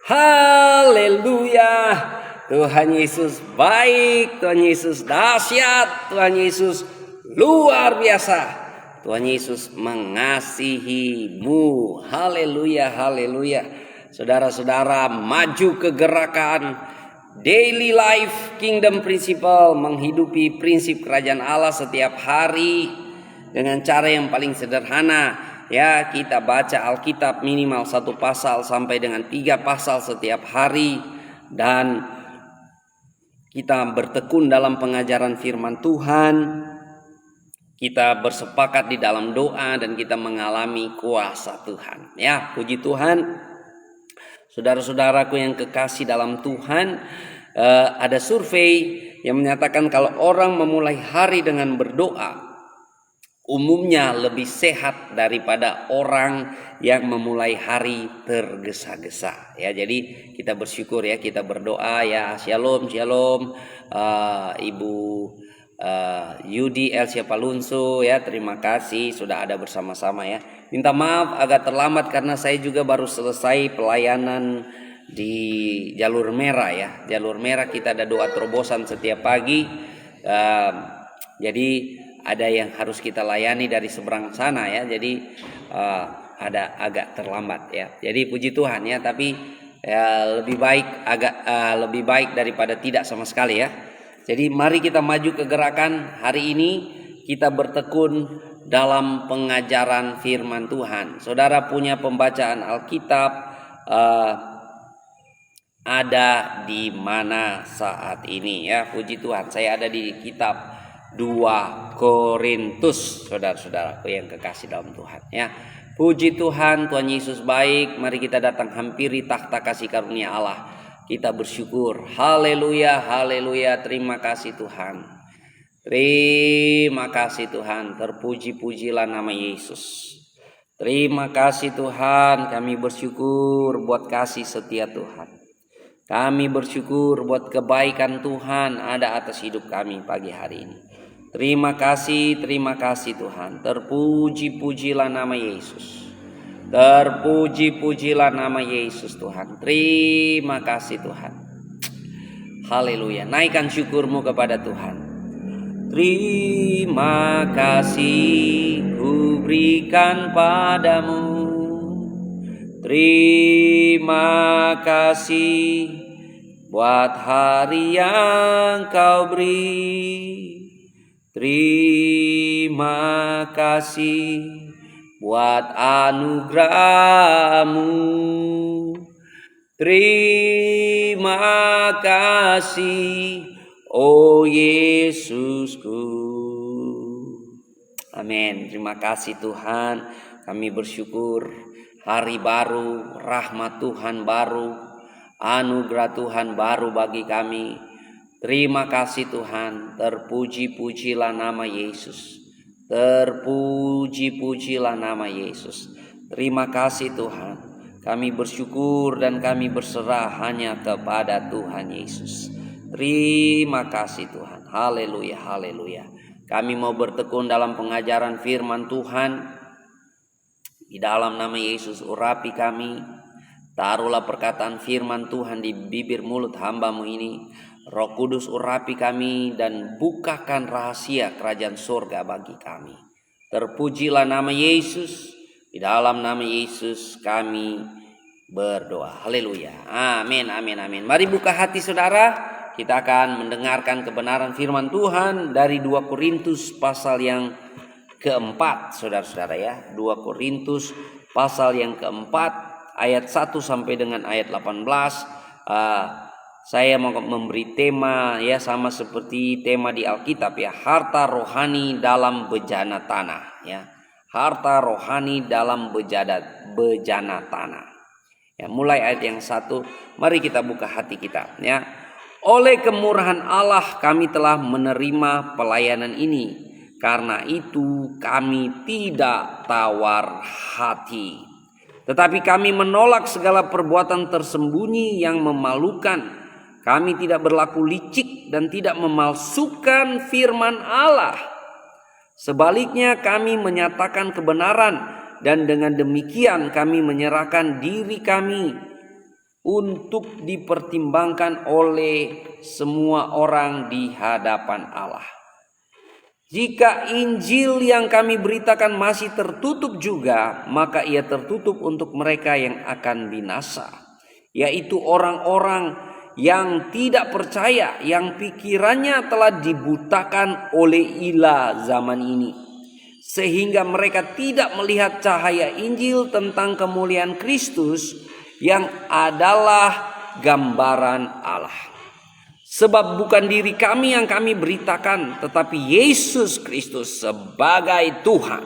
Haleluya. Tuhan Yesus baik, Tuhan Yesus dahsyat, Tuhan Yesus luar biasa. Tuhan Yesus mengasihimu. Haleluya, haleluya. Saudara-saudara, maju ke gerakan Daily Life Kingdom Principle, menghidupi prinsip kerajaan Allah setiap hari dengan cara yang paling sederhana. Ya, kita baca Alkitab minimal 1 pasal sampai dengan 3 pasal setiap hari, dan kita bertekun dalam pengajaran firman Tuhan. Kita bersepakat di dalam doa dan kita mengalami kuasa Tuhan. Ya, puji Tuhan. Saudara-saudaraku yang kekasih dalam Tuhan, ada survei yang menyatakan kalau orang memulai hari dengan berdoa, umumnya lebih sehat daripada orang yang memulai hari tergesa-gesa. Ya, jadi kita bersyukur ya, kita berdoa ya. Shalom, shalom, Ibu Yudi Elsia Palunso ya, terima kasih sudah ada bersama-sama ya. Minta maaf agak terlambat karena saya juga baru selesai pelayanan di jalur merah ya. Jalur merah kita ada doa terobosan setiap pagi. Jadi ada yang harus kita layani dari seberang sana ya. Jadi ada agak terlambat ya. Jadi puji Tuhan ya, tapi ya, lebih baik daripada tidak sama sekali ya. Jadi mari kita maju ke gerakan hari ini. Kita bertekun dalam pengajaran firman Tuhan. Saudara punya pembacaan Alkitab ada di mana saat ini ya? Puji Tuhan, saya ada di kitab 2 Korintus, saudara-saudaraku yang kekasih dalam Tuhan ya. Puji Tuhan, Tuhan Yesus baik. Mari kita datang hampiri takhta kasih karunia Allah. Kita bersyukur. Haleluya, haleluya. Terima kasih Tuhan. Terima kasih Tuhan. Terpuji-pujilah nama Yesus. Terima kasih Tuhan. Kami bersyukur buat kasih setia Tuhan. Kami bersyukur buat kebaikan Tuhan ada atas hidup kami pagi hari ini. Terima kasih Tuhan. Terpuji-pujilah nama Yesus. Terpuji-pujilah nama Yesus Tuhan. Terima kasih Tuhan. Haleluya. Naikkan syukurmu kepada Tuhan. Terima kasih ku berikan padamu. Terima kasih buat hari yang kau beri. Terima kasih buat anugerahmu. Terima kasih, oh Yesusku. Amin. Terima kasih Tuhan. Kami bersyukur hari baru, rahmat Tuhan baru, anugerah Tuhan baru bagi kami. Terima kasih Tuhan. Terpuji-pujilah nama Yesus. Terpuji-pujilah nama Yesus. Terima kasih Tuhan. Kami bersyukur dan kami berserah hanya kepada Tuhan Yesus. Terima kasih Tuhan. Haleluya, haleluya. Kami mau bertekun dalam pengajaran firman Tuhan. Di dalam nama Yesus urapi kami. Taruhlah perkataan firman Tuhan di bibir mulut hamba-Mu ini. Roh Kudus urapi kami dan bukakan rahasia kerajaan surga bagi kami. Terpujilah nama Yesus. Di dalam nama Yesus kami berdoa. Haleluya. Amin, amin, amin. Mari buka hati saudara. Kita akan mendengarkan kebenaran firman Tuhan dari 2 Korintus pasal yang keempat, saudara-saudara ya. 2 Korintus pasal yang keempat, ayat 1 sampai dengan ayat 18. Saya mau memberi tema ya, sama seperti tema di Alkitab ya, harta rohani dalam bejana tanah ya. Harta rohani dalam bejana tanah. Ya, mulai ayat yang 1, mari kita buka hati kita ya. Oleh kemurahan Allah kami telah menerima pelayanan ini. Karena itu kami tidak tawar hati. Tetapi kami menolak segala perbuatan tersembunyi yang memalukan. Kami tidak berlaku licik dan tidak memalsukan firman Allah. Sebaliknya kami menyatakan kebenaran dan dengan demikian kami menyerahkan diri kami untuk dipertimbangkan oleh semua orang di hadapan Allah. Jika Injil yang kami beritakan masih tertutup juga, maka ia tertutup untuk mereka yang akan binasa, yaitu orang-orang yang tidak percaya, yang pikirannya telah dibutakan oleh ilah zaman ini, sehingga mereka tidak melihat cahaya Injil tentang kemuliaan Kristus yang adalah gambaran Allah. Sebab bukan diri kami yang kami beritakan, tetapi Yesus Kristus sebagai Tuhan,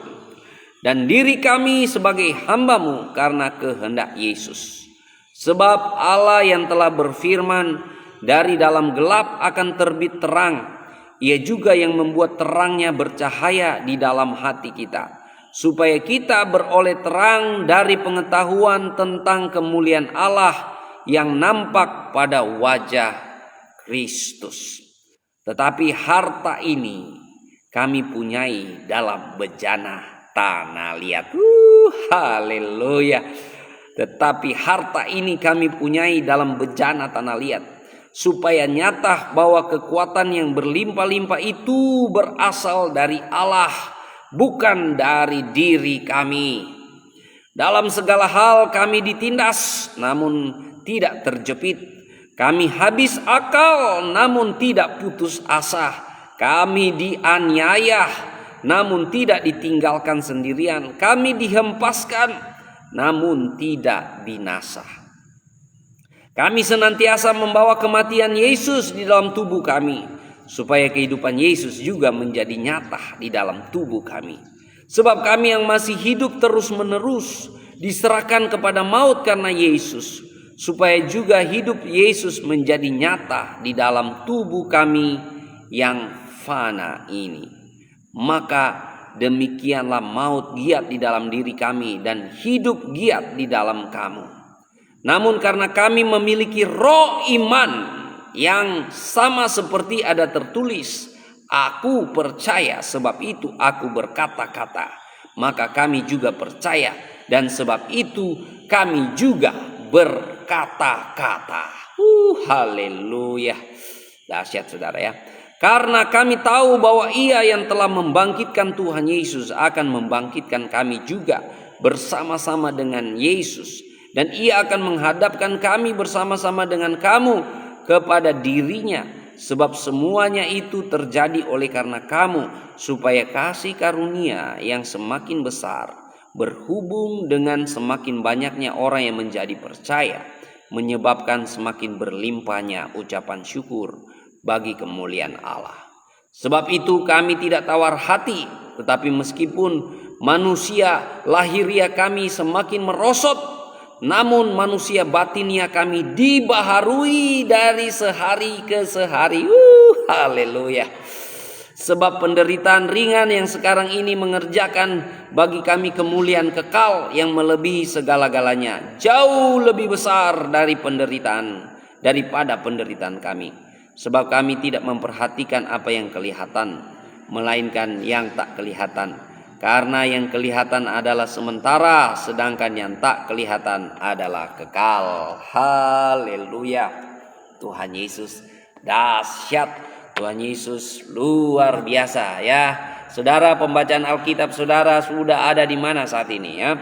dan diri kami sebagai hamba-Mu karena kehendak Yesus. Sebab Allah yang telah berfirman, dari dalam gelap akan terbit terang, Ia juga yang membuat terangnya bercahaya di dalam hati kita, supaya kita beroleh terang dari pengetahuan tentang kemuliaan Allah yang nampak pada wajah Kristus. Tetapi harta ini kami punyai dalam bejana tanah liat. Haleluya. Tetapi harta ini kami punyai dalam bejana tanah liat, supaya nyata bahwa kekuatan yang berlimpah-limpah itu berasal dari Allah, bukan dari diri kami. Dalam segala hal kami ditindas, namun tidak terjepit. Kami habis akal, namun tidak putus asa. Kami dianiaya, namun tidak ditinggalkan sendirian. Kami dihempaskan, namun tidak binasa. Kami senantiasa membawa kematian Yesus di dalam tubuh kami, supaya kehidupan Yesus juga menjadi nyata di dalam tubuh kami. Sebab kami yang masih hidup terus-menerus diserahkan kepada maut karena Yesus, supaya juga hidup Yesus menjadi nyata di dalam tubuh kami yang fana ini. Maka demikianlah maut giat di dalam diri kami dan hidup giat di dalam kamu. Namun karena kami memiliki roh iman yang sama seperti ada tertulis, aku percaya sebab itu aku berkata-kata, maka kami juga percaya dan sebab itu kami juga berkata-kata. Haleluya. Dahsyat saudara ya. Karena kami tahu bahwa Ia yang telah membangkitkan Tuhan Yesus akan membangkitkan kami juga bersama-sama dengan Yesus, dan Ia akan menghadapkan kami bersama-sama dengan kamu kepada dirinya. Sebab semuanya itu terjadi oleh karena kamu, supaya kasih karunia yang semakin besar berhubung dengan semakin banyaknya orang yang menjadi percaya, menyebabkan semakin berlimpahnya ucapan syukur bagi kemuliaan Allah. Sebab itu kami tidak tawar hati, tetapi meskipun manusia lahiria kami semakin merosot, namun manusia batinia kami dibaharui dari sehari ke sehari. Haleluya. Sebab penderitaan ringan yang sekarang ini mengerjakan bagi kami kemuliaan kekal yang melebihi segala-galanya, jauh lebih besar daripada penderitaan kami. Sebab kami tidak memperhatikan apa yang kelihatan, melainkan yang tak kelihatan. Karena yang kelihatan adalah sementara, sedangkan yang tak kelihatan adalah kekal. Haleluya. Tuhan Yesus dahsyat. Tuhan Yesus luar biasa ya. Saudara, pembacaan Alkitab saudara sudah ada di mana saat ini ya?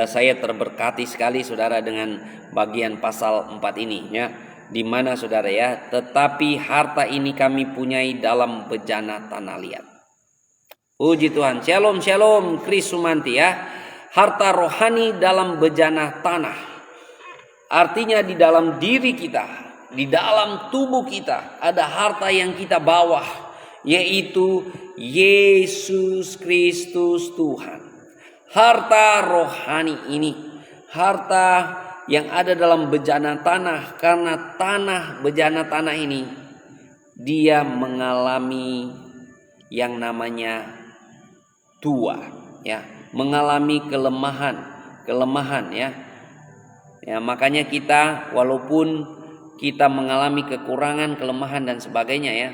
Saya terberkati sekali saudara dengan bagian pasal 4 ini ya. Di mana saudara ya? Tetapi harta ini kami punyai dalam bejana tanah liat. Puji Tuhan. Shalom shalom Kris Sumanti ya. Harta rohani dalam bejana tanah. Artinya di dalam diri kita, di dalam tubuh kita ada harta yang kita bawa, yaitu Yesus Kristus Tuhan. Harta rohani ini, harta yang ada dalam bejana tanah, karena bejana tanah ini dia mengalami yang namanya tua ya, mengalami kelemahan ya. Ya, makanya kita walaupun kita mengalami kekurangan, kelemahan dan sebagainya ya,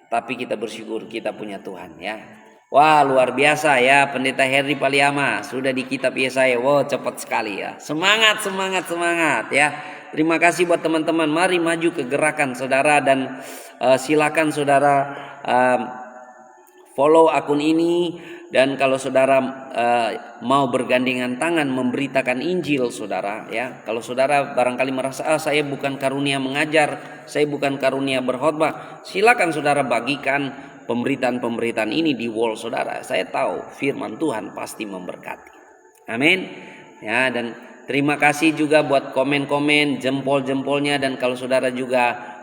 tapi kita bersyukur kita punya Tuhan ya. Wah, luar biasa ya, Pendeta Heri Paliama sudah di kitab Yesaya. Wow, cepat sekali ya. Semangat, semangat, semangat ya. Terima kasih buat teman-teman. Mari maju ke gerakan saudara, dan silakan saudara follow akun ini. Dan kalau saudara mau bergandengan tangan memberitakan Injil saudara ya. Kalau saudara barangkali merasa saya bukan karunia mengajar, saya bukan karunia berkhotbah, silakan saudara bagikan pemberitaan-pemberitaan ini di wall saudara. Saya tahu firman Tuhan pasti memberkati. Amin. Ya, dan terima kasih juga buat komen-komen, jempol-jempolnya, dan kalau saudara juga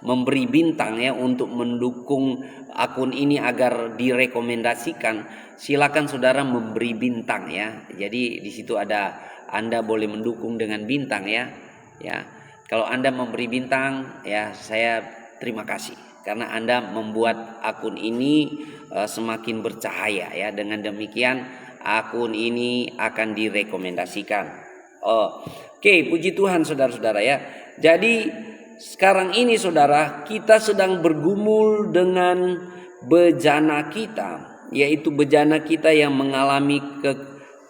memberi bintang ya untuk mendukung akun ini agar direkomendasikan, silakan saudara memberi bintang ya. Jadi di situ ada, Anda boleh mendukung dengan bintang ya. Ya, kalau Anda memberi bintang ya, saya terima kasih karena Anda membuat akun ini semakin bercahaya ya. Dengan demikian akun ini akan direkomendasikan. Oke, puji Tuhan saudara-saudara ya. Jadi sekarang ini saudara, kita sedang bergumul dengan bejana kita, yaitu bejana kita yang mengalami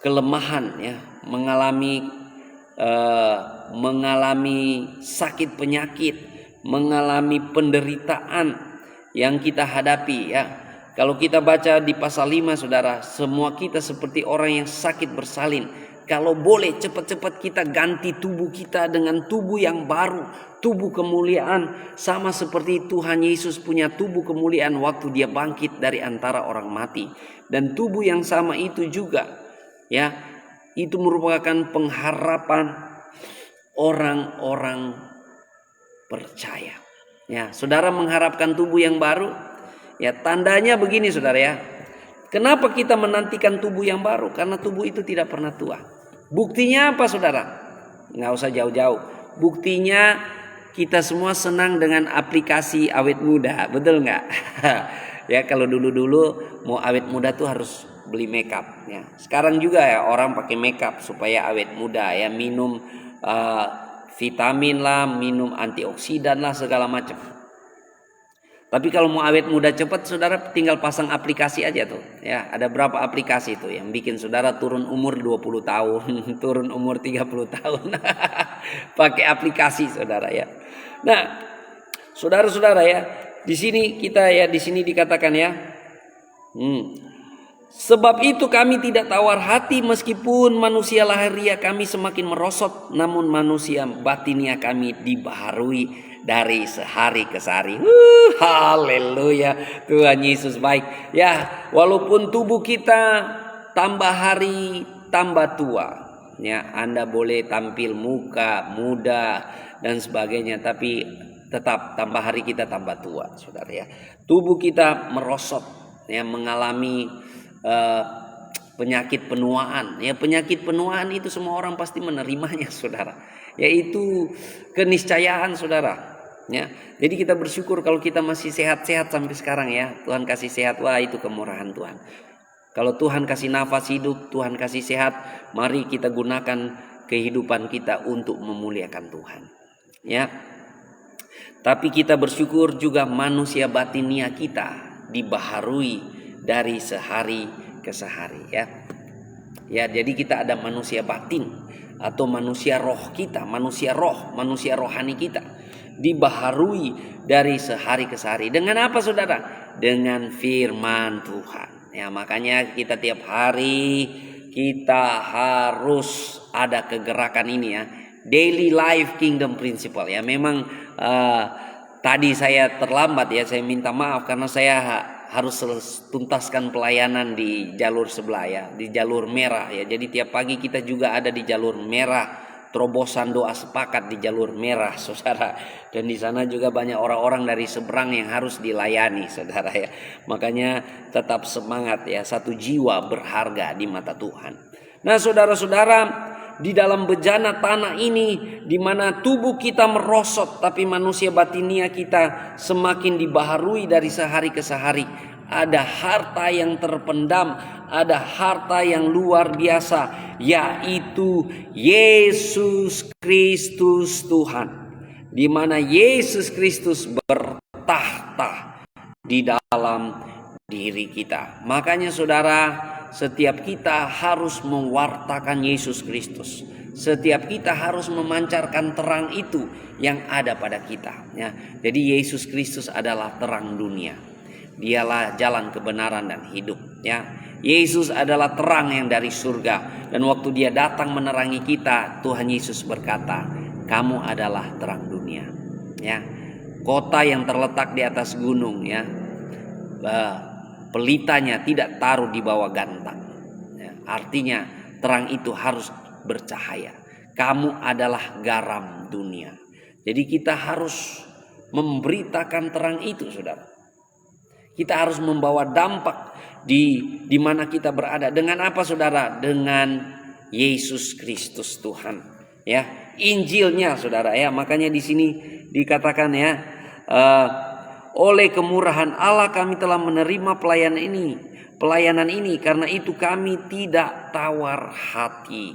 kelemahan ya, mengalami sakit penyakit, mengalami penderitaan yang kita hadapi ya. Kalau kita baca di pasal 5 saudara, semua kita seperti orang yang sakit bersalin. Kalau boleh cepat-cepat kita ganti tubuh kita dengan tubuh yang baru, tubuh kemuliaan, sama seperti Tuhan Yesus punya tubuh kemuliaan waktu dia bangkit dari antara orang mati. Dan tubuh yang sama itu juga ya, itu merupakan pengharapan orang-orang percaya. Ya, saudara mengharapkan tubuh yang baru? Ya, tandanya begini saudara ya. Kenapa kita menantikan tubuh yang baru? Karena tubuh itu tidak pernah tua. Buktinya apa saudara? Nggak usah jauh-jauh. Buktinya kita semua senang dengan aplikasi awet muda, betul nggak? Ya, kalau dulu-dulu mau awet muda tuh harus beli makeup. Ya, sekarang juga ya orang pakai makeup supaya awet muda ya, minum vitamin lah, minum antioksidan lah, segala macam. Tapi kalau mau awet muda cepat, saudara tinggal pasang aplikasi aja tuh. Ya, ada berapa aplikasi tuh yang bikin saudara turun umur 20 tahun, turun umur 30 tahun. Pakai aplikasi saudara ya. Nah, saudara-saudara ya, di sini kita ya, di sini dikatakan ya. Sebab itu kami tidak tawar hati meskipun manusia lahiria kami semakin merosot, namun manusia batinia kami dibaharui dari sehari ke sehari. Haleluya, Tuhan Yesus baik. Ya, walaupun tubuh kita tambah hari tambah tua, ya, Anda boleh tampil muka muda dan sebagainya, tapi tetap tambah hari kita tambah tua, saudara ya. Tubuh kita merosot, ya, mengalami penyakit penuaan. Ya, penyakit penuaan itu semua orang pasti menerimanya, saudara. Yaitu keniscayaan, saudara. Ya, jadi kita bersyukur kalau kita masih sehat-sehat sampai sekarang ya. Tuhan kasih sehat, wah itu kemurahan Tuhan. Kalau Tuhan kasih nafas hidup, Tuhan kasih sehat, mari kita gunakan kehidupan kita untuk memuliakan Tuhan. Ya. Tapi kita bersyukur juga manusia batinia kita dibaharui dari sehari ke sehari ya. Ya, jadi kita ada manusia batin atau manusia roh kita, manusia rohani kita dibaharui dari sehari ke sehari. Dengan apa saudara? Dengan firman Tuhan. Ya, makanya kita tiap hari kita harus ada kegerakan ini ya. Daily life kingdom principle ya. Memang tadi saya terlambat ya. Saya minta maaf karena saya harus tuntaskan pelayanan di jalur sebelah ya, di jalur merah ya. Jadi tiap pagi kita juga ada di jalur merah. Terobosan doa sepakat di jalur merah, saudara. Dan di sana juga banyak orang-orang dari seberang yang harus dilayani, saudara ya. Makanya tetap semangat ya, satu jiwa berharga di mata Tuhan. Nah, saudara-saudara, di dalam bejana tanah ini, di mana tubuh kita merosot, tapi manusia batinia kita semakin dibaharui dari sehari ke sehari. Ada harta yang terpendam, ada harta yang luar biasa, yaitu Yesus Kristus Tuhan, di mana Yesus Kristus bertahta di dalam diri kita. Makanya saudara, setiap kita harus mewartakan Yesus Kristus. Setiap kita harus memancarkan terang itu yang ada pada kita. Ya. Jadi Yesus Kristus adalah terang dunia. Dialah jalan kebenaran dan hidup. Ya. Yesus adalah terang yang dari surga. Dan waktu dia datang menerangi kita, Tuhan Yesus berkata, kamu adalah terang dunia. Ya. Kota yang terletak di atas gunung, ya, pelitanya tidak taruh di bawah gantang. Ya, artinya terang itu harus bercahaya. Kamu adalah garam dunia. Jadi kita harus memberitakan terang itu, saudara. Kita harus membawa dampak di mana kita berada. Dengan apa, saudara? Dengan Yesus Kristus Tuhan. Ya, Injilnya, saudara. Ya, makanya di sini dikatakan, ya, oleh kemurahan Allah kami telah menerima pelayanan ini, karena itu kami tidak tawar hati.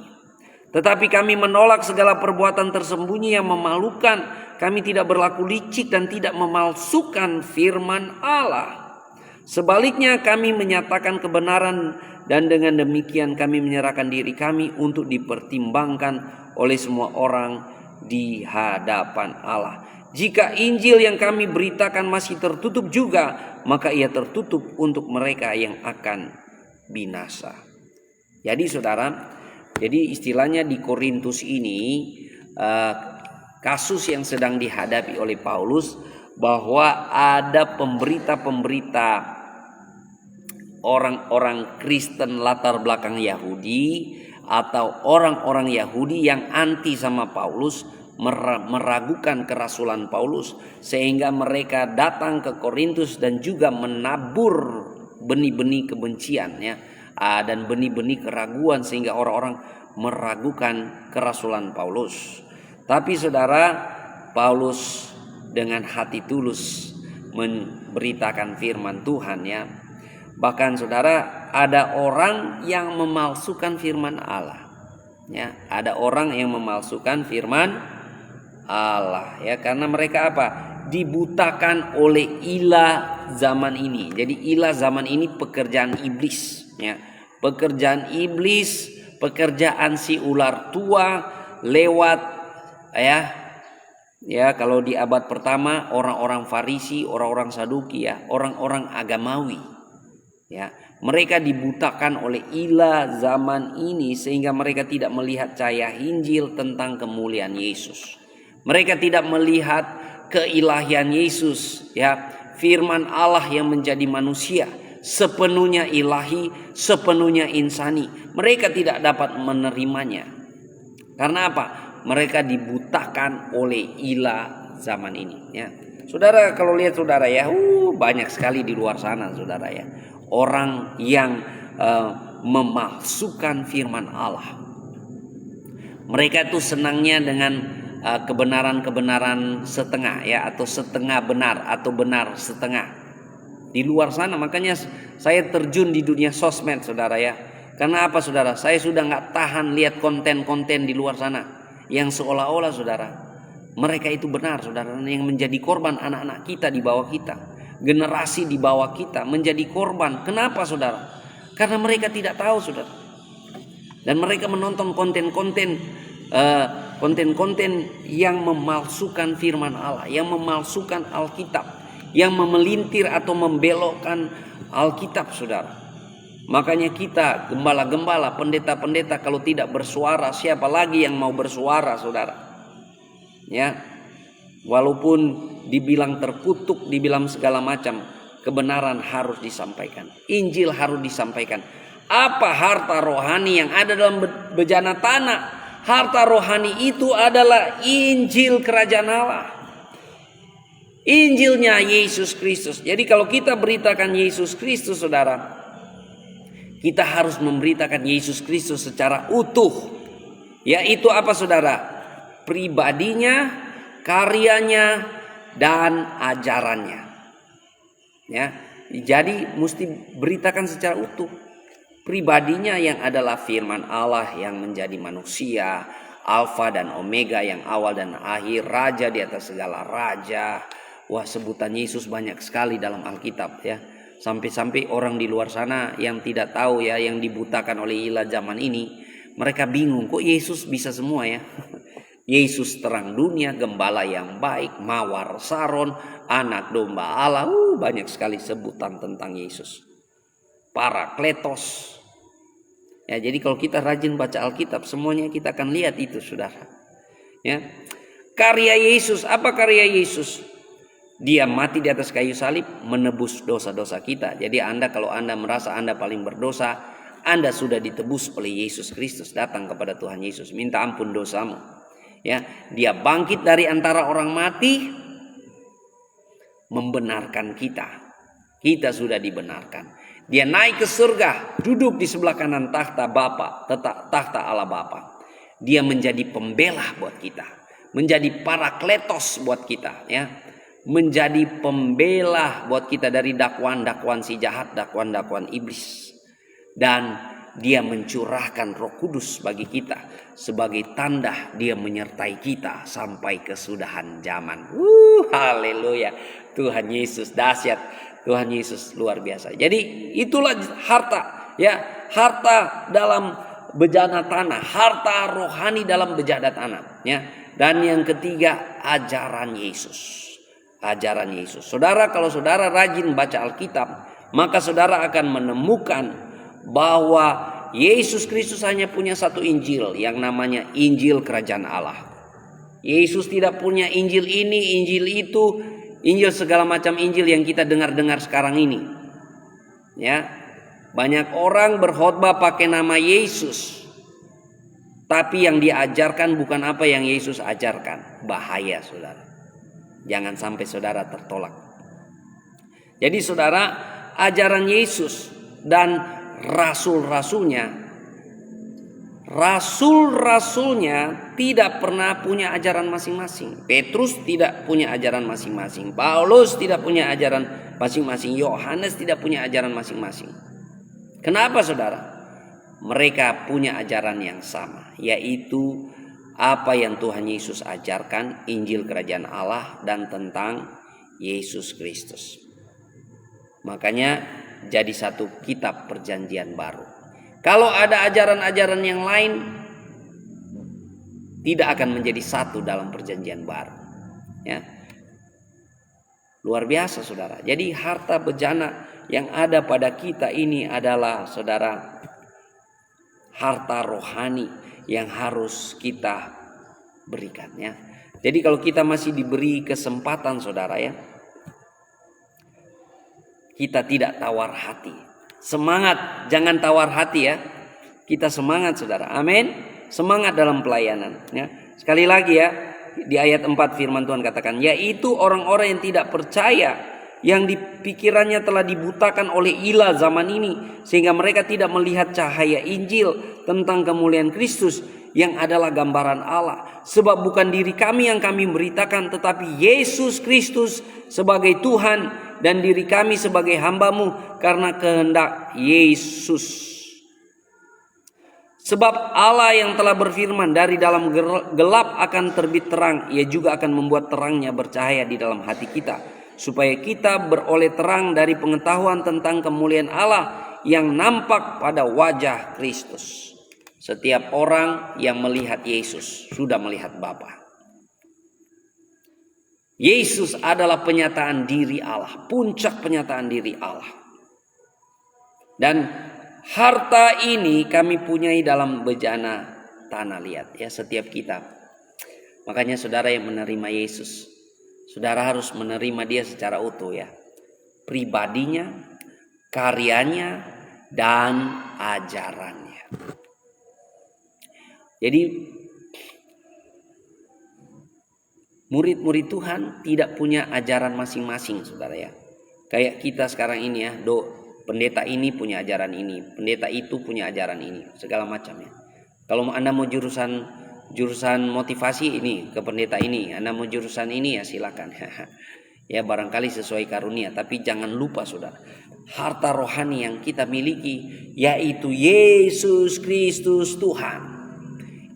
Tetapi kami menolak segala perbuatan tersembunyi yang memalukan. Kami tidak berlaku licik dan tidak memalsukan firman Allah. Sebaliknya kami menyatakan kebenaran, dan dengan demikian kami menyerahkan diri kami untuk dipertimbangkan oleh semua orang di hadapan Allah. Jika Injil yang kami beritakan masih tertutup juga, maka ia tertutup untuk mereka yang akan binasa. Jadi saudara, jadi istilahnya di Korintus ini kasus yang sedang dihadapi oleh Paulus, bahwa ada pemberita-pemberita orang-orang Kristen latar belakang Yahudi atau orang-orang Yahudi yang anti sama Paulus, meragukan kerasulan Paulus, sehingga mereka datang ke Korintus dan juga menabur benih-benih kebencian, ya, dan benih-benih keraguan, sehingga orang-orang meragukan kerasulan Paulus. Tapi saudara, Paulus dengan hati tulus memberitakan firman Tuhan, ya. Bahkan saudara, ada orang yang memalsukan firman Allah, ya. Ada orang yang memalsukan firman Allah, ya, karena mereka apa? Dibutakan oleh ilah zaman ini. Jadi ilah zaman ini pekerjaan iblis, ya. Pekerjaan iblis, pekerjaan si ular tua lewat, ya, kalau di abad pertama orang-orang Farisi, orang-orang Saduki, ya, orang-orang agamawi, ya. Mereka dibutakan oleh ilah zaman ini sehingga mereka tidak melihat cahaya Injil tentang kemuliaan Yesus. Mereka tidak melihat keilahian Yesus, ya, firman Allah yang menjadi manusia, sepenuhnya ilahi, sepenuhnya insani. Mereka tidak dapat menerimanya. Karena apa? Mereka dibutakan oleh ilah zaman ini, ya. Saudara, kalau lihat saudara, ya, banyak sekali di luar sana, saudara, ya, orang yang memalsukan firman Allah. Mereka itu senangnya dengan kebenaran-kebenaran setengah, ya, atau setengah benar atau benar setengah di luar sana. Makanya saya terjun di dunia sosmed, saudara, ya. Karena apa, saudara? Saya sudah nggak tahan lihat konten-konten di luar sana yang seolah-olah, saudara, mereka itu benar, saudara, yang menjadi korban anak-anak kita di bawah kita, generasi di bawah kita menjadi korban. Kenapa, saudara? Karena mereka tidak tahu, saudara, dan mereka menonton konten-konten yang memalsukan firman Allah, yang memalsukan Alkitab, yang memelintir atau membelokkan Alkitab, saudara. Makanya kita, gembala-gembala, pendeta-pendeta, kalau tidak bersuara, siapa lagi yang mau bersuara, saudara? Ya, walaupun dibilang terkutuk, dibilang segala macam, kebenaran harus disampaikan, Injil harus disampaikan. Apa harta rohani yang ada dalam bejana tanah? Harta rohani itu adalah Injil Kerajaan Allah, Injilnya Yesus Kristus. Jadi kalau kita beritakan Yesus Kristus, saudara, kita harus memberitakan Yesus Kristus secara utuh. Yaitu apa, saudara? Pribadinya, karyanya, dan ajarannya. Ya, jadi mesti beritakan secara utuh. Pribadinya yang adalah firman Allah yang menjadi manusia, Alfa dan Omega, yang awal dan akhir, raja di atas segala raja. Wah, sebutan Yesus banyak sekali dalam Alkitab, ya. Sampai-sampai orang di luar sana yang tidak tahu ya, yang dibutakan oleh ilah zaman ini, mereka bingung, kok Yesus bisa semua ya? Yesus terang dunia, gembala yang baik, mawar saron, anak domba Allah. Banyak sekali sebutan tentang Yesus. Parakletos. Ya, jadi kalau kita rajin baca Alkitab, semuanya kita akan lihat itu, saudara. Ya. Karya Yesus, apa karya Yesus? Dia mati di atas kayu salib menebus dosa-dosa kita. Jadi kalau Anda merasa Anda paling berdosa, Anda sudah ditebus oleh Yesus Kristus. Datang kepada Tuhan Yesus, minta ampun dosamu. Ya, dia bangkit dari antara orang mati, membenarkan kita. Kita sudah dibenarkan. Dia naik ke surga, duduk di sebelah kanan takhta Bapa, takhta Allah Bapa. Dia menjadi pembela buat kita, menjadi parakletos buat kita, ya. Menjadi pembela buat kita dari dakwaan-dakwaan si jahat, dakwaan-dakwaan iblis. Dan dia mencurahkan Roh Kudus bagi kita sebagai tanda dia menyertai kita sampai kesudahan zaman. Haleluya. Tuhan Yesus dahsyat. Tuhan Yesus luar biasa. Jadi itulah harta, ya, harta dalam bejana tanah, harta rohani dalam bejana tanah, ya. Dan yang ketiga, ajaran Yesus. Ajaran Yesus. Saudara, kalau saudara rajin baca Alkitab, maka saudara akan menemukan bahwa Yesus Kristus hanya punya satu Injil yang namanya Injil Kerajaan Allah. Yesus tidak punya Injil ini, Injil itu, Injil segala macam Injil yang kita dengar-dengar sekarang ini. Ya. Banyak orang berkhotbah pakai nama Yesus, tapi yang diajarkan bukan apa yang Yesus ajarkan. Bahaya, saudara. Jangan sampai saudara tertolak. Jadi saudara, ajaran Yesus dan rasul-rasulnya tidak pernah punya ajaran masing-masing. Petrus tidak punya ajaran masing-masing. Paulus tidak punya ajaran masing-masing. Yohanes tidak punya ajaran masing-masing. Kenapa, saudara? Mereka punya ajaran yang sama, yaitu apa yang Tuhan Yesus ajarkan, Injil Kerajaan Allah dan tentang Yesus Kristus. Makanya jadi satu kitab perjanjian baru. Kalau ada ajaran-ajaran yang lain, tidak akan menjadi satu dalam perjanjian baru. Ya. Luar biasa, saudara. Jadi harta bejana yang ada pada kita ini adalah, saudara, harta rohani yang harus kita berikan, ya. Jadi kalau kita masih diberi kesempatan, saudara, ya, kita tidak tawar hati. Semangat, jangan tawar hati, ya. Kita semangat, saudara. Amin. Semangat dalam pelayanan, ya. Sekali lagi, ya, di ayat 4 firman Tuhan katakan, yaitu orang-orang yang tidak percaya, yang pikirannya telah dibutakan oleh ilah zaman ini, sehingga mereka tidak melihat cahaya Injil tentang kemuliaan Kristus yang adalah gambaran Allah. Sebab bukan diri kami yang kami beritakan, tetapi Yesus Kristus sebagai Tuhan, dan diri kami sebagai hamba-Mu karena kehendak Yesus. Sebab Allah yang telah berfirman, dari dalam gelap akan terbit terang, Ia juga akan membuat terangnya bercahaya di dalam hati kita, supaya kita beroleh terang dari pengetahuan tentang kemuliaan Allah yang nampak pada wajah Kristus. Setiap orang yang melihat Yesus sudah melihat Bapa. Yesus adalah penyataan diri Allah, puncak penyataan diri Allah. Dan harta ini kami punyai dalam bejana tanah, lihat, ya, setiap kita. Makanya saudara yang menerima Yesus, saudara harus menerima dia secara utuh, ya. Pribadinya, karyanya, dan ajarannya. Jadi murid-murid Tuhan tidak punya ajaran masing-masing, saudara, ya. Kayak kita sekarang ini, ya, pendeta ini punya ajaran ini, pendeta itu punya ajaran ini, segala macam, ya. Kalau Anda mau jurusan motivasi ini ke pendeta ini, Anda mau jurusan ini, ya silakan. Ya, barangkali sesuai karunia, tapi jangan lupa, saudara, harta rohani yang kita miliki yaitu Yesus Kristus Tuhan.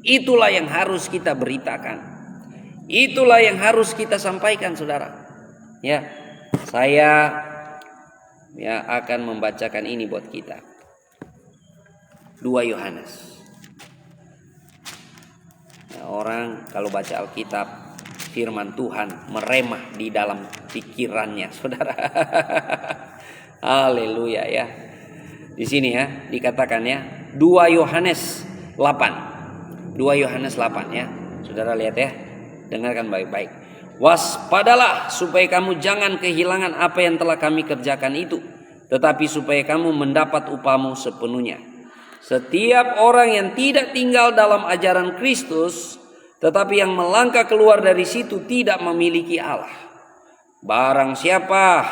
Itulah yang harus kita beritakan. Itulah yang harus kita sampaikan, saudara. Ya, saya ya akan membacakan ini buat kita. 2 Yohanes. Ya, orang kalau baca Alkitab, firman Tuhan meremah di dalam pikirannya, saudara. Haleluya ya. Di sini ya dikatakan ya 2 Yohanes 8. 2 Yohanes 8 ya. Saudara lihat ya. Dengarkan baik-baik. Waspadalah supaya kamu jangan kehilangan apa yang telah kami kerjakan itu, tetapi supaya kamu mendapat upahmu sepenuhnya. Setiap orang yang tidak tinggal dalam ajaran Kristus, tetapi yang melangkah keluar dari situ tidak memiliki Allah. Barang siapa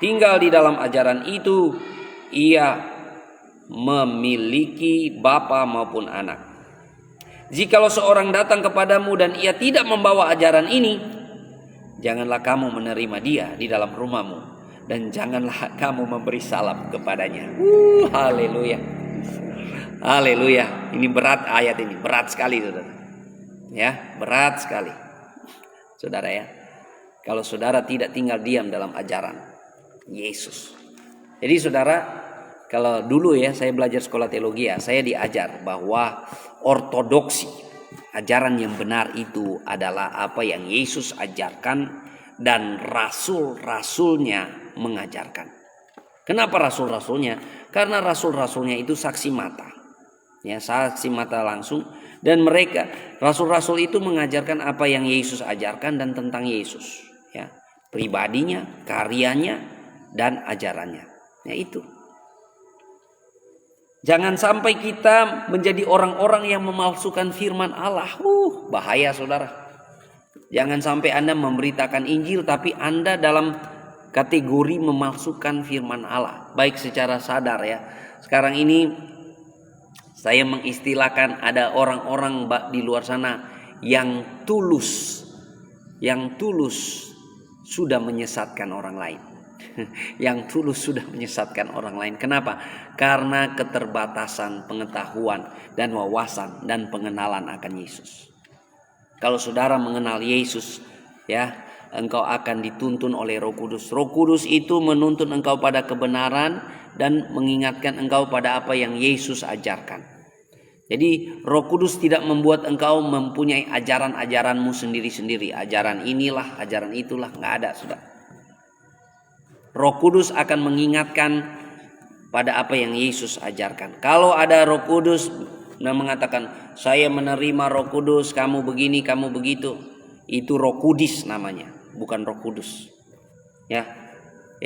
tinggal di dalam ajaran itu, ia memiliki bapa maupun anak. Jikalau seorang datang kepadamu dan ia tidak membawa ajaran ini, janganlah kamu menerima dia di dalam rumahmu, dan janganlah kamu memberi salam kepadanya. Haleluya. Haleluya. Ini berat ayat ini, berat sekali saudara. Ya, berat sekali. Saudara ya. Kalau saudara tidak tinggal diam dalam ajaran Yesus. Jadi saudara, kalau dulu ya saya belajar sekolah teologi ya, saya diajar bahwa ortodoksi, ajaran yang benar itu adalah apa yang Yesus ajarkan dan rasul-rasulnya mengajarkan. Kenapa rasul-rasulnya? Karena rasul-rasulnya itu saksi mata. Ya, saksi mata langsung, dan mereka rasul-rasul itu mengajarkan apa yang Yesus ajarkan dan tentang Yesus, ya. Pribadinya, karyanya dan ajarannya. Ya itu. Jangan sampai kita menjadi orang-orang yang memalsukan firman Allah. Bahaya saudara. Jangan sampai Anda memberitakan Injil tapi Anda dalam kategori memalsukan firman Allah. Baik secara sadar ya. Sekarang ini saya mengistilahkan ada orang-orang di luar sana yang tulus sudah menyesatkan orang lain. Yang tulus sudah menyesatkan orang lain. Kenapa? Karena keterbatasan pengetahuan dan wawasan dan pengenalan akan Yesus. Kalau saudara mengenal Yesus, ya, engkau akan dituntun oleh Roh Kudus. Roh Kudus itu menuntun engkau pada kebenaran dan mengingatkan engkau pada apa yang Yesus ajarkan. Jadi Roh Kudus tidak membuat engkau mempunyai ajaran-ajaranmu sendiri-sendiri. Ajaran inilah, ajaran itulah, nggak ada, saudara. Roh Kudus akan mengingatkan pada apa yang Yesus ajarkan. Kalau ada Roh Kudus yang mengatakan, saya menerima Roh Kudus, kamu begini, kamu begitu, itu Roh Kudis namanya, bukan Roh Kudus. Ya,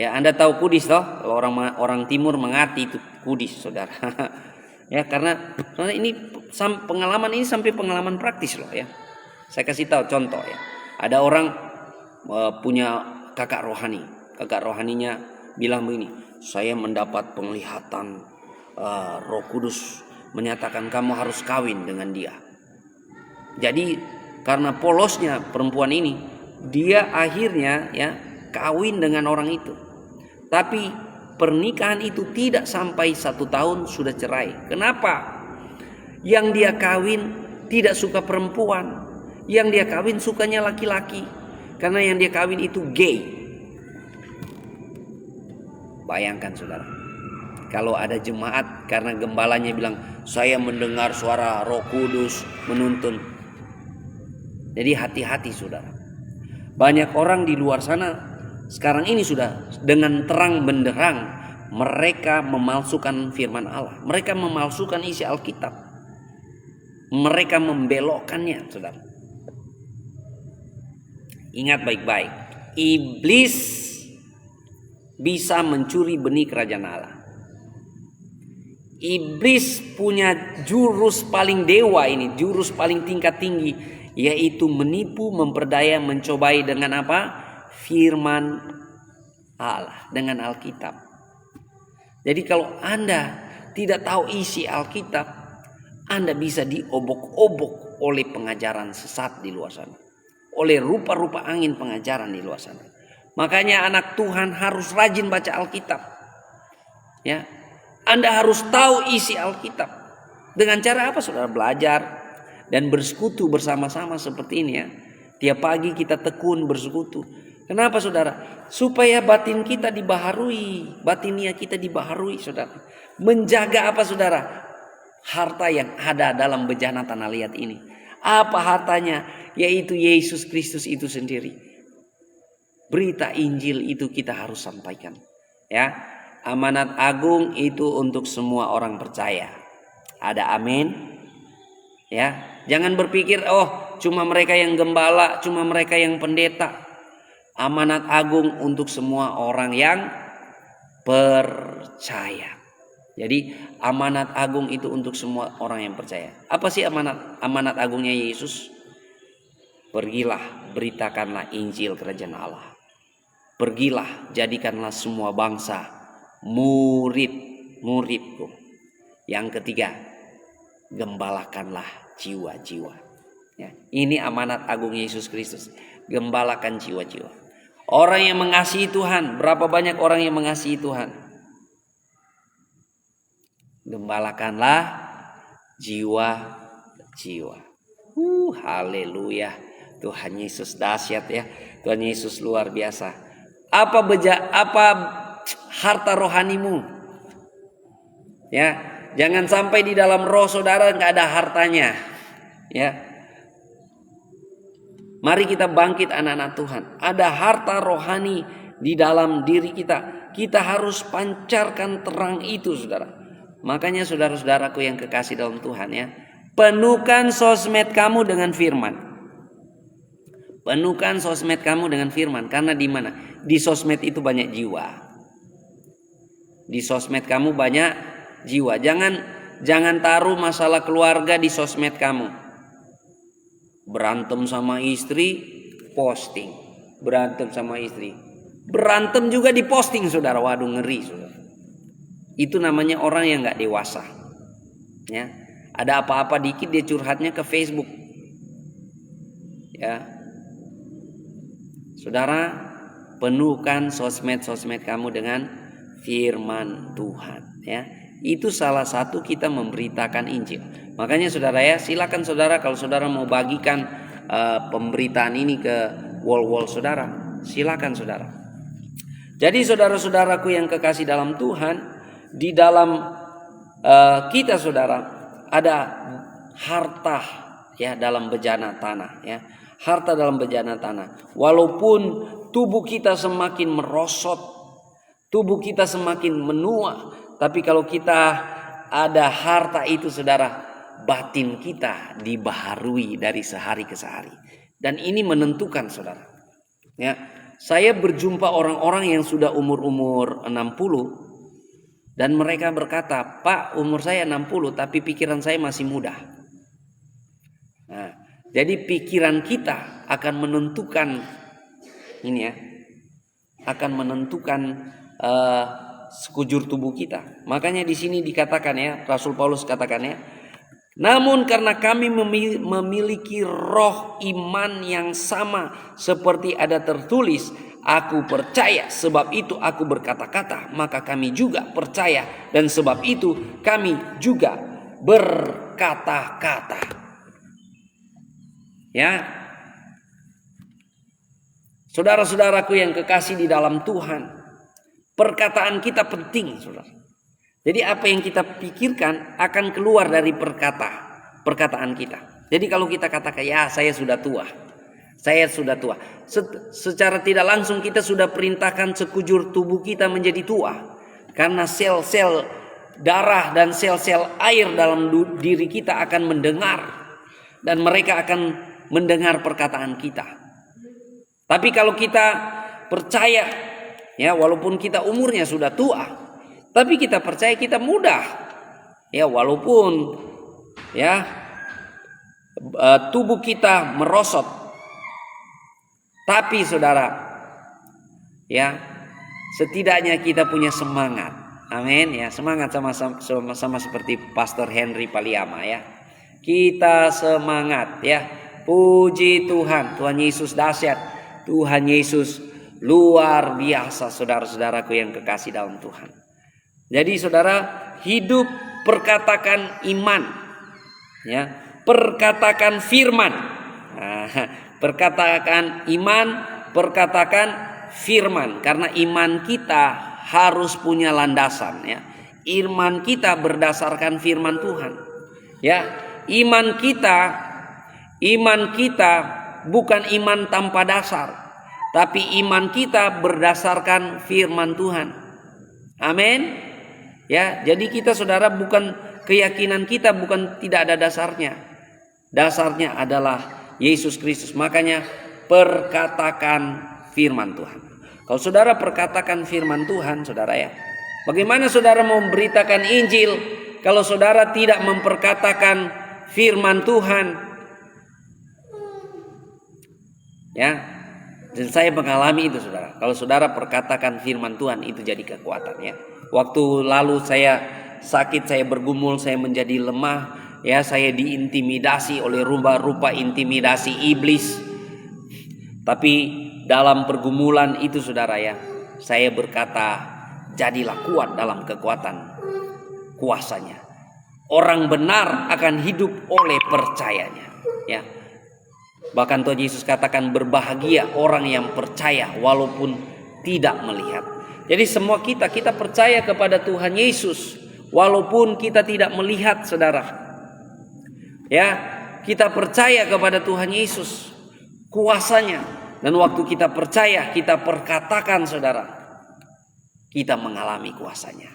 Anda tahu Kudis toh? Kalau orang Timur mengerti itu Kudis, saudara. Ya, karena ini pengalaman ini sampai pengalaman praktis loh ya. Saya kasih tahu contoh ya. Ada orang punya kakak rohani. Kakak rohaninya bilang begini, saya mendapat penglihatan Roh Kudus menyatakan kamu harus kawin dengan dia. Jadi karena polosnya perempuan ini, dia akhirnya ya kawin dengan orang itu. Tapi pernikahan itu tidak sampai 1 tahun sudah cerai. Kenapa? Yang dia kawin tidak suka perempuan, yang dia kawin sukanya laki-laki. Karena yang dia kawin itu gay. Bayangkan saudara, kalau ada jemaat karena gembalanya bilang, saya mendengar suara Roh Kudus menuntun. Jadi hati-hati saudara. Banyak orang di luar sana sekarang ini sudah dengan terang benderang mereka memalsukan firman Allah. Mereka memalsukan isi Alkitab. Mereka membelokkannya saudara. Ingat baik-baik, iblis bisa mencuri benih kerajaan Allah. Iblis punya jurus paling dewa ini, jurus paling tingkat tinggi, yaitu menipu, memperdaya, mencobai dengan apa? Firman Allah, dengan Alkitab. Jadi kalau Anda tidak tahu isi Alkitab, Anda bisa diobok-obok oleh pengajaran sesat di luar sana, oleh rupa-rupa angin pengajaran di luar sana. Makanya anak Tuhan harus rajin baca Alkitab. Ya, Anda harus tahu isi Alkitab. Dengan cara apa saudara? Belajar dan bersekutu bersama-sama seperti ini ya. Tiap pagi kita tekun bersekutu. Kenapa saudara? Supaya batin kita dibaharui, batinia kita dibaharui saudara. Menjaga apa saudara? Harta yang ada dalam bejana tanah liat ini. Apa hartanya? Yaitu Yesus Kristus itu sendiri. Berita Injil itu kita harus sampaikan. Ya, amanat agung itu untuk semua orang percaya. Ada amin? Ya, jangan berpikir cuma mereka yang gembala, cuma mereka yang pendeta. Amanat agung untuk semua orang yang percaya. Jadi amanat agung itu untuk semua orang yang percaya. Apa sih amanat agungnya Yesus? Pergilah, beritakanlah Injil kerajaan Allah. Pergilah, jadikanlah semua bangsa murid-muridku. Yang ketiga, gembalakanlah jiwa-jiwa. Ya, ini amanat agung Yesus Kristus. Gembalakan jiwa-jiwa. Orang yang mengasihi Tuhan, berapa banyak orang yang mengasihi Tuhan? Gembalakanlah jiwa-jiwa. Haleluya. Tuhan Yesus dahsyat ya. Tuhan Yesus luar biasa. Apa harta rohanimu? Ya, jangan sampai di dalam roh saudara nggak ada hartanya. Ya. Mari kita bangkit anak-anak Tuhan. Ada harta rohani di dalam diri kita. Kita harus pancarkan terang itu saudara. Makanya saudara-saudaraku yang kekasih dalam Tuhan ya. Penuhkan sosmed kamu dengan firman. Penuhkan sosmed kamu dengan firman. Karena di mana? Di sosmed itu banyak jiwa. Di sosmed kamu banyak jiwa. Jangan taruh masalah keluarga di sosmed kamu. Berantem sama istri, posting. Berantem sama istri. Berantem juga diposting saudara. Waduh ngeri saudara. Itu namanya orang yang gak dewasa. Ya, ada apa-apa dikit dia curhatnya ke Facebook. Ya, saudara, penuhkan sosmed kamu dengan firman Tuhan. Ya, itu salah satu kita memberitakan Injil. Makanya saudara ya, silakan saudara kalau saudara mau bagikan pemberitaan ini ke wall saudara, silakan saudara. Jadi saudara-saudaraku yang kekasih dalam Tuhan. Di dalam kita saudara ada harta ya dalam bejana tanah ya. Harta dalam bejana tanah. Walaupun tubuh kita semakin merosot, tubuh kita semakin menua, tapi kalau kita ada harta itu saudara, batin kita dibaharui dari sehari ke sehari. Dan ini menentukan saudara. Ya, saya berjumpa orang-orang yang sudah umur 60. Dan mereka berkata, Pak umur saya 60 tapi pikiran saya masih muda. Nah, jadi pikiran kita akan menentukan ini ya, akan menentukan sekujur tubuh kita. Makanya di sini dikatakan ya, Rasul Paulus katakan ya, namun karena kami memiliki roh iman yang sama seperti ada tertulis, aku percaya sebab itu aku berkata-kata, maka kami juga percaya dan sebab itu kami juga berkata-kata. Ya. Saudara-saudaraku yang kekasih di dalam Tuhan, perkataan kita penting, Saudara. Jadi apa yang kita pikirkan akan keluar dari perkataan kita. Jadi kalau kita katakan ya saya sudah tua. Saya sudah tua. Secara tidak langsung kita sudah perintahkan sekujur tubuh kita menjadi tua. Karena sel-sel darah dan sel-sel air dalam diri kita akan mendengar. Dan mereka akan mendengar perkataan kita. Tapi kalau kita percaya, ya walaupun kita umurnya sudah tua, tapi kita percaya kita muda. Ya walaupun ya tubuh kita merosot. Tapi saudara, ya setidaknya kita punya semangat, amin ya, semangat sama seperti Pastor Henry Paliama ya, kita semangat ya, puji Tuhan, Tuhan Yesus dahsyat, Tuhan Yesus luar biasa, saudara-saudaraku yang kekasih dalam Tuhan. Jadi saudara hidup perkatakan iman, ya perkatakan firman. Perkatakan iman, perkatakan firman, karena iman kita harus punya landasan ya. Iman kita berdasarkan firman Tuhan. Ya, iman kita bukan iman tanpa dasar, tapi iman kita berdasarkan firman Tuhan. Amin. Ya, jadi kita saudara, bukan keyakinan kita bukan tidak ada dasarnya. Dasarnya adalah Yesus Kristus. Makanya perkatakan firman Tuhan. Kalau saudara perkatakan firman Tuhan, saudara ya, bagaimana saudara mau memberitakan Injil kalau saudara tidak memperkatakan firman Tuhan? Ya, dan saya mengalami itu saudara. Kalau saudara perkatakan firman Tuhan, itu jadi kekuatan ya. Waktu lalu saya sakit, saya bergumul, saya menjadi lemah. Ya, saya diintimidasi oleh rupa-rupa intimidasi iblis. Tapi dalam pergumulan itu saudara ya, saya berkata, jadilah kuat dalam kekuatan kuasanya. Orang benar akan hidup oleh percayanya. Ya. Bahkan Tuhan Yesus katakan, berbahagia orang yang percaya walaupun tidak melihat. Jadi semua kita percaya kepada Tuhan Yesus walaupun kita tidak melihat saudara. Ya, kita percaya kepada Tuhan Yesus, kuasanya. Dan waktu kita percaya, kita perkatakan saudara, kita mengalami kuasanya.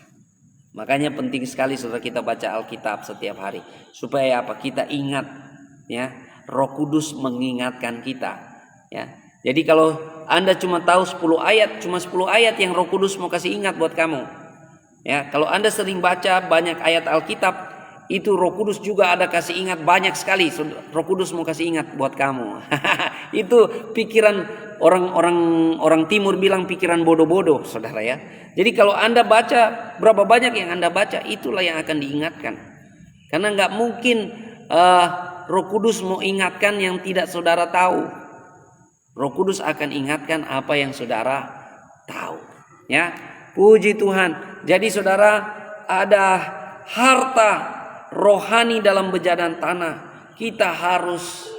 Makanya penting sekali saudara kita baca Alkitab setiap hari. Supaya apa? Kita ingat ya, Roh Kudus mengingatkan kita ya. Jadi kalau Anda cuma tahu 10 ayat, cuma 10 ayat yang Roh Kudus mau kasih ingat buat kamu. Ya, kalau Anda sering baca banyak ayat Alkitab, itu Roh Kudus juga ada kasih ingat banyak sekali. Roh Kudus mau kasih ingat buat kamu. Itu pikiran orang timur bilang pikiran bodoh-bodoh, saudara ya. Jadi kalau Anda baca berapa banyak yang Anda baca, itulah yang akan diingatkan. Karena nggak mungkin Roh Kudus mau ingatkan yang tidak saudara tahu. Roh Kudus akan ingatkan apa yang saudara tahu. Ya, puji Tuhan. Jadi saudara, ada harta rohani dalam bejana tanah. Kita harus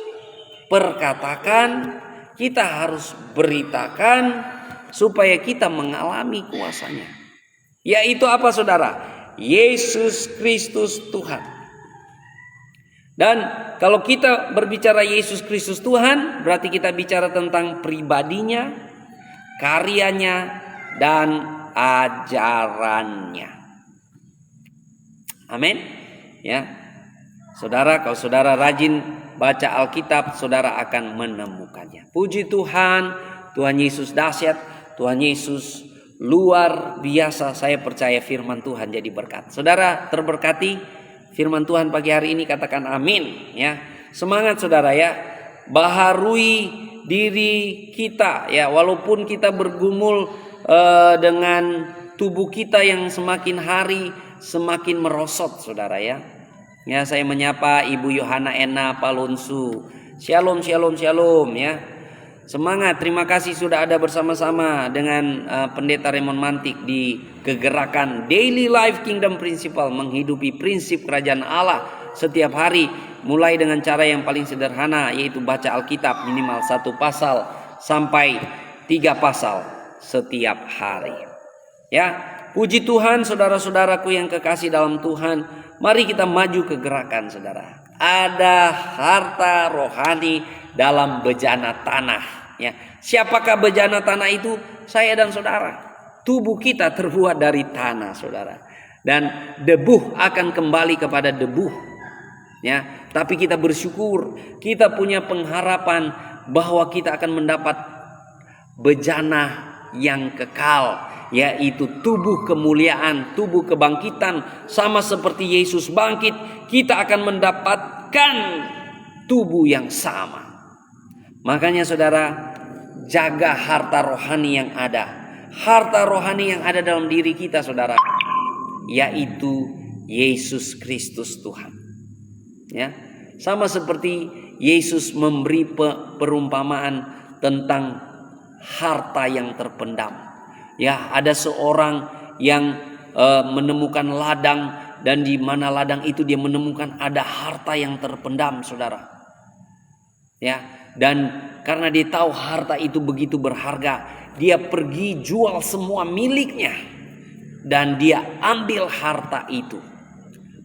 perkatakan, kita harus beritakan supaya kita mengalami kuasanya. Yaitu apa saudara? Yesus Kristus Tuhan. Dan kalau kita berbicara Yesus Kristus Tuhan, berarti kita bicara tentang pribadinya, karyanya, dan ajarannya. Amin. Ya, saudara, kalau saudara rajin baca Alkitab, saudara akan menemukannya. Puji Tuhan, Tuhan Yesus dahsyat, Tuhan Yesus luar biasa. Saya percaya firman Tuhan jadi berkat. Saudara terberkati. Firman Tuhan pagi hari ini, katakan amin ya. Semangat saudara ya. Baharui diri kita ya, walaupun kita bergumul dengan tubuh kita yang semakin hari semakin merosot saudara ya. Ya, saya menyapa Ibu Yohana Ena Palunsu. Shalom, shalom, shalom ya. Semangat, terima kasih sudah ada bersama-sama dengan Pendeta Raymond Mantik di kegerakan Daily Life Kingdom Principle, menghidupi prinsip kerajaan Allah setiap hari, mulai dengan cara yang paling sederhana, yaitu baca Alkitab minimal 1 pasal sampai 3 pasal setiap hari. Ya, puji Tuhan saudara-saudaraku yang kekasih dalam Tuhan, mari kita maju ke gerakan saudara. Ada harta rohani dalam bejana tanah. Ya, siapakah bejana tanah itu? Saya dan saudara. Tubuh kita terbuat dari tanah, saudara. Dan debu akan kembali kepada debu. Ya, tapi kita bersyukur, kita punya pengharapan bahwa kita akan mendapat bejana yang kekal, yaitu tubuh kemuliaan, tubuh kebangkitan. Sama seperti Yesus bangkit, kita akan mendapatkan tubuh yang sama. Makanya saudara, jaga harta rohani yang ada. Harta rohani yang ada dalam diri kita saudara, yaitu Yesus Kristus Tuhan. Ya, sama seperti Yesus memberi perumpamaan tentang harta yang terpendam. Ya, ada seorang yang menemukan ladang, dan di mana ladang itu dia menemukan ada harta yang terpendam saudara. Ya, dan Karena dia tahu harta itu begitu berharga, dia pergi jual semua miliknya dan dia ambil harta itu.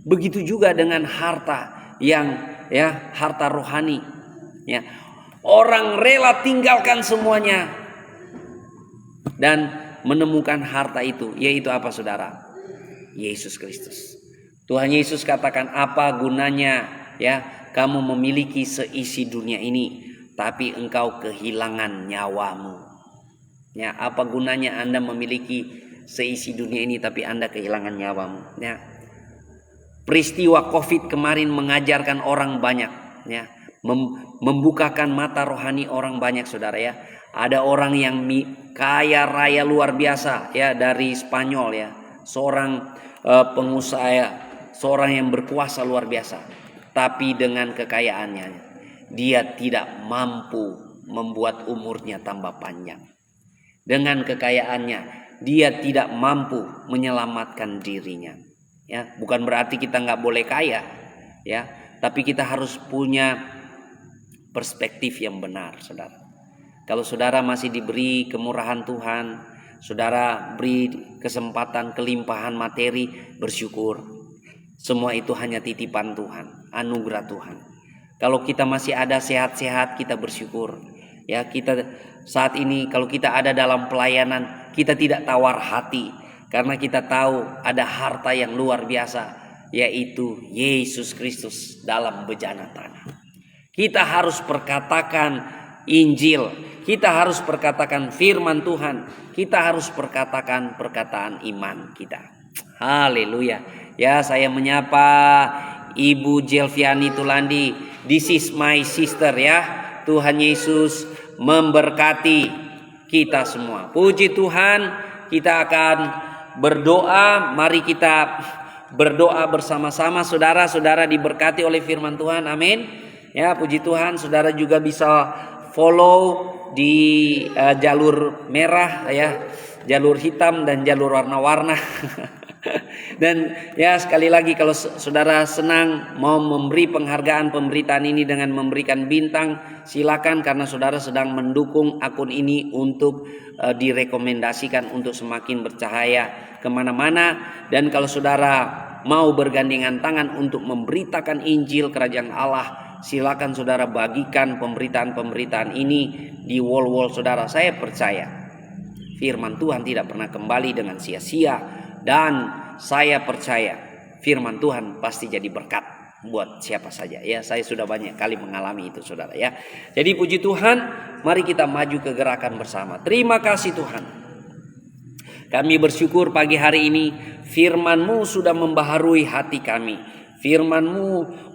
Begitu juga dengan harta yang harta rohani. Ya, orang rela tinggalkan semuanya dan menemukan harta itu, yaitu apa saudara? Yesus Kristus. Tuhan Yesus katakan, apa gunanya kamu memiliki seisi dunia ini, tapi engkau kehilangan nyawamu. Ya, apa gunanya Anda memiliki seisi dunia ini, tapi Anda kehilangan nyawamu. Ya. Peristiwa COVID kemarin mengajarkan orang banyak, membukakan mata rohani orang banyak, saudara ya. Ada orang yang kaya raya luar biasa, dari Spanyol, seorang pengusaha, seorang yang berkuasa luar biasa. Tapi dengan kekayaannya, dia tidak mampu membuat umurnya tambah panjang. Dengan kekayaannya, dia tidak mampu menyelamatkan dirinya. Ya, bukan berarti kita nggak boleh kaya, tapi kita harus punya perspektif yang benar, saudara. Kalau saudara masih diberi kemurahan Tuhan, saudara beri kesempatan kelimpahan materi, bersyukur. Semua itu hanya titipan Tuhan, anugerah Tuhan. Kalau kita masih ada sehat-sehat, kita bersyukur. Ya, kita saat ini kalau kita ada dalam pelayanan, kita tidak tawar hati karena kita tahu ada harta yang luar biasa, yaitu Yesus Kristus dalam bejana tanah. Kita harus perkatakan Injil, kita harus perkatakan firman Tuhan, kita harus perkatakan perkataan iman kita. Haleluya. Ya, saya menyapa Ibu Jelviani Tulandi. This is my sister, ya. Tuhan Yesus memberkati kita semua. Puji Tuhan, kita akan berdoa. Mari kita berdoa bersama-sama, saudara-saudara diberkati oleh firman Tuhan. Amin. Ya, puji Tuhan, saudara juga bisa follow di jalur merah, jalur hitam dan jalur warna-warna. Dan sekali lagi, kalau saudara senang mau memberi penghargaan pemberitaan ini dengan memberikan bintang, silakan, karena saudara sedang mendukung akun ini untuk direkomendasikan untuk semakin bercahaya kemana-mana. Dan kalau saudara mau bergandengan tangan untuk memberitakan Injil Kerajaan Allah, silakan saudara bagikan pemberitaan-pemberitaan ini di wall-wall saudara. Saya percaya firman Tuhan tidak pernah kembali dengan sia-sia, dan saya percaya firman Tuhan pasti jadi berkat buat siapa saja. Ya, saya sudah banyak kali mengalami itu, saudara ya. Jadi puji Tuhan, mari kita maju ke gerakan bersama. Terima kasih Tuhan. Kami bersyukur pagi hari ini firman-Mu sudah membaharui hati kami. Firman-Mu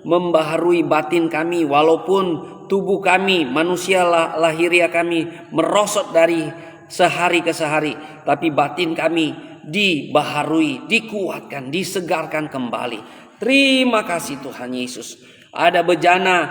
membaharui batin kami, walaupun tubuh kami, manusia lahiria kami merosot dari sehari ke sehari, tapi batin kami dibaharui, dikuatkan, disegarkan kembali. Terima kasih Tuhan Yesus. Ada bejana,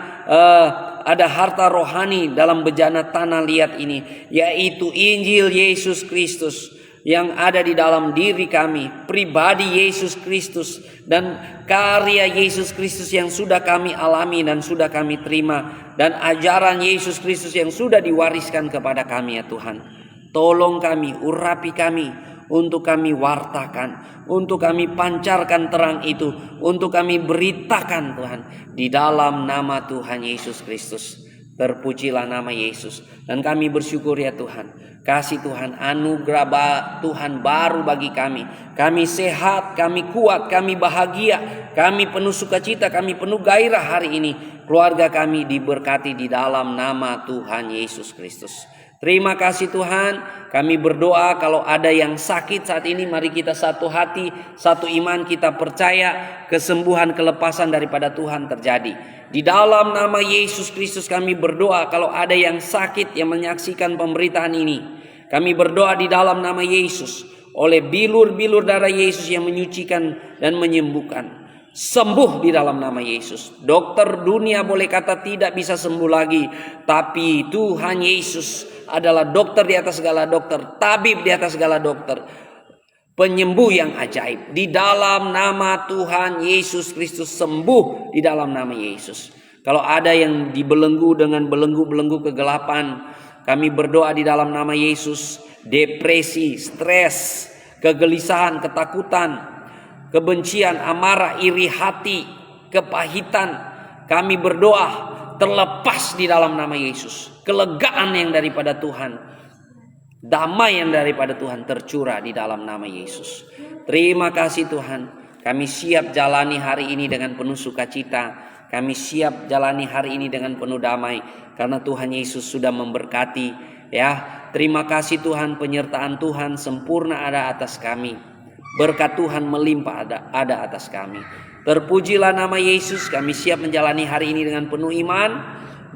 ada harta rohani dalam bejana tanah liat ini, yaitu Injil Yesus Kristus yang ada di dalam diri kami, pribadi Yesus Kristus dan karya Yesus Kristus yang sudah kami alami dan sudah kami terima, dan ajaran Yesus Kristus yang sudah diwariskan kepada kami, ya Tuhan. Tolong kami, urapi kami, untuk kami wartakan, untuk kami pancarkan terang itu, untuk kami beritakan Tuhan, di dalam nama Tuhan Yesus Kristus. Terpujilah nama Yesus. Dan kami bersyukur ya Tuhan, kasih Tuhan, anugerah Tuhan baru bagi kami. Kami sehat, kami kuat, kami bahagia, kami penuh sukacita, kami penuh gairah hari ini. Keluarga kami diberkati di dalam nama Tuhan Yesus Kristus. Terima kasih Tuhan. Kami berdoa kalau ada yang sakit saat ini, mari kita satu hati, satu iman, kita percaya kesembuhan, kelepasan daripada Tuhan terjadi. Di dalam nama Yesus Kristus kami berdoa, kalau ada yang sakit yang menyaksikan pemberitaan ini, kami berdoa di dalam nama Yesus, oleh bilur-bilur darah Yesus yang menyucikan dan menyembuhkan. Sembuh di dalam nama Yesus. Dokter dunia boleh kata tidak bisa sembuh lagi, tapi Tuhan Yesus adalah dokter di atas segala dokter, tabib di atas segala dokter, penyembuh yang ajaib. Di dalam nama Tuhan Yesus Kristus, sembuh di dalam nama Yesus. Kalau ada yang dibelenggu dengan belenggu-belenggu kegelapan, kami berdoa di dalam nama Yesus. Depresi, stres, kegelisahan, ketakutan, kebencian, amarah, iri hati, kepahitan, kami berdoa terlepas di dalam nama Yesus. Kelegaan yang daripada Tuhan, damai yang daripada Tuhan tercurah di dalam nama Yesus. Terima kasih Tuhan. Kami siap jalani hari ini dengan penuh sukacita. Kami siap jalani hari ini dengan penuh damai, karena Tuhan Yesus sudah memberkati. Ya, terima kasih Tuhan, penyertaan Tuhan sempurna ada atas kami. Berkat Tuhan melimpah ada atas kami. Terpujilah nama Yesus. Kami siap menjalani hari ini dengan penuh iman,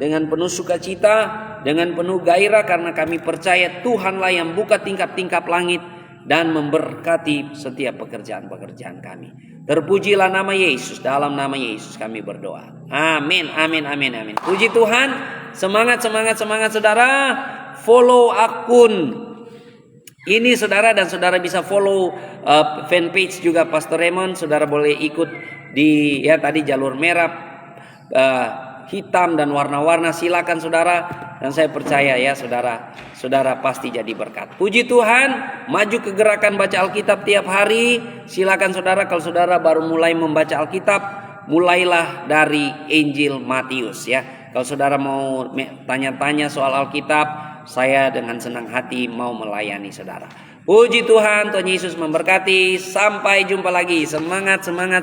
dengan penuh sukacita, dengan penuh gairah, karena kami percaya Tuhanlah yang buka tingkap-tingkap langit dan memberkati setiap pekerjaan-pekerjaan kami. Terpujilah nama Yesus. Dalam nama Yesus kami berdoa. Amin, amin, amin, amin. Puji Tuhan. Semangat, semangat, semangat saudara. Follow akun ini saudara, dan saudara bisa follow fanpage juga Pastor Raymond. Saudara boleh ikut di tadi jalur merah, hitam dan warna-warna. Silakan saudara, dan saya percaya ya saudara pasti jadi berkat. Puji Tuhan. Maju ke gerakan baca Alkitab tiap hari. Silakan saudara, kalau saudara baru mulai membaca Alkitab, mulailah dari Injil Matius ya. Kalau saudara mau tanya-tanya soal Alkitab, saya dengan senang hati mau melayani saudara. Puji Tuhan, Tuhan Yesus memberkati. Sampai jumpa lagi. Semangat, semangat.